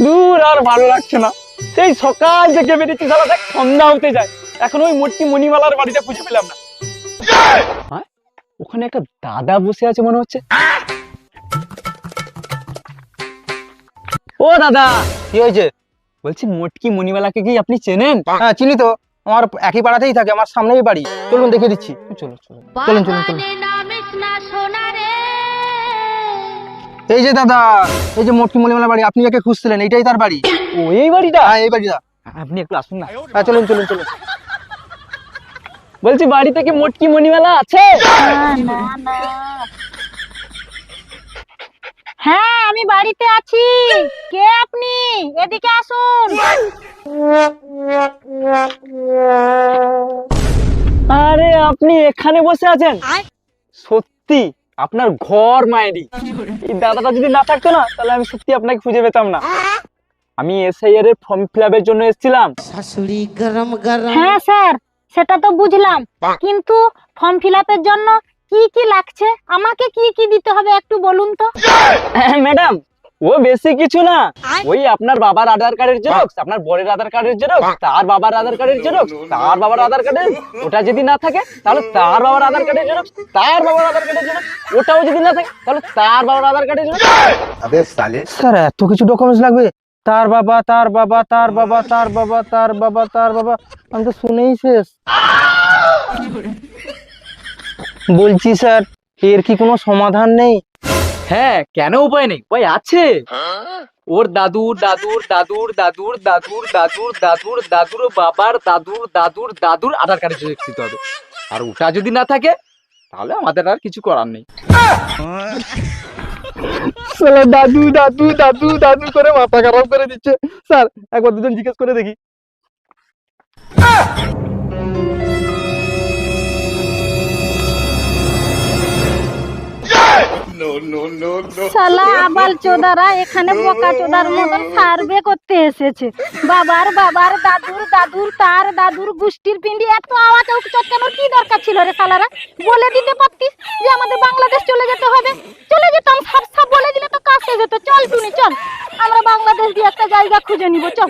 দূর আর ভালো লাগছে না, সেই সকাল থেকে বেরিয়েছি সারা দেখ সন্ধ্যা হতে যায়, এখন ওই মোটকি মণিমালার বাড়িটা খুঁজে পেলাম না। হ্যাঁ, ওখানে একটা দাদা বসে আছে মনে হচ্ছে। ও দাদা, কি হয়েছে? বলছি মোটকি মণিমালাকে কি আপনি চেনেন? হ্যাঁ চিনি তো, আমার একই পাড়াতেই থাকে, আমার সামনেই বাড়ি। চলুন দেখিয়ে দিচ্ছি। চলো চলো। চলুন চলুন চলুন। এই যে দাদা, এই যে মোটকি মণিমালার বাড়ি, আপনি যাকে খুঁজছিলেন এইটাই তার বাড়ি। ও এই বাড়িটা? হ্যাঁ এই বাড়িটা। আপনি একটু আসুন না। হ্যাঁ চলুন চলুন চলুন। বলছি বাড়িতে কি মোটকি মণিমালা আছে? হ্যাঁ আমি বাড়িতে আছি। কে আপনি? এদিকে আসুন। আরে আপনি এখানে বসে আছেন? সত্যি আপনার ঘর মায়েরই। এই দাদাটা যদি না থাকতো না, তাহলে আমি সত্যি আপনাকে খুঁজে পেতাম না। আমি এসআইআর এর ফর্ম ফিল আপের জন্য এসেছিলাম। শাশুড়ি গরম গরম। হ্যাঁ স্যার, সেটা তো বুঝলাম, কিন্তু ফর্ম ফিল আপের জন্য কি কি লাগছে, আমাকে কি কি দিতে হবে একটু বলুন তো। ম্যাডাম, ও বেশি কিছু না, ওই আপনার বাবার আধার কার্ডের জেরক্স, আপনার বরের আধার কার্ডের জেরক্স, তার বাবার আধার কার্ডের জেরক্স, তার বাবার আধার কার্ডের, ওটা যদি না থাকে তাহলে তার বাবার আধার কার্ডের জেরক্স, তার বাবার আধার কার্ডের জেরক্স, ওটাও যদি না থাকে তাহলে তার বাবার আধার কার্ডের জেরক্স। স্যার এত কিছু ডকুমেন্টস লাগবে? তার বাবা, তার বাবা, তার বাবা, তার বাবা, তার বাবা, তার বাবা, আমি তো শুনেই শেষ। বলছি স্যার, এর কি কোনো সমাধান নেই? হ্যাঁ, কেন উপায় নেই? উপায় আছে। ওর দাদুর দাদুর দাদুর দাদুর দাদুর দাদুর দাদুর দাদুর বাবার দাদুর দাদুর দাদুর আধার কার্ডে জেরক্স দিতে হবে, আর ওটা যদি না থাকে তাহলে আমাদের আর কিছু করার নেই। শালা দাদু দাদু দাদু দাদু করে মাথা খারাপ করে দিচ্ছে। স্যার একবার দুজন জিজ্ঞেস করে দেখি। শালা আবাল চোদারা এখানে বোকা চোদার মতন সার্ভে করতে এসেছে। বাবার বাবার দাদুর দাদুর তার দাদুর গোষ্ঠীর পিন্ডি, এত আওয়াজ চটকানোর কি দরকার ছিল রে শালারা? বলে দিতে পারতিস যে আমাদের বাংলাদেশ চলে যেতে হবে, চলে যেতাম, সব সব বলে দিলে তো কাজ হয়ে যেত। চল টুনি চল, আমরা বাংলাদেশ দিয়ে একটা জায়গা খুঁজে নিব, চল।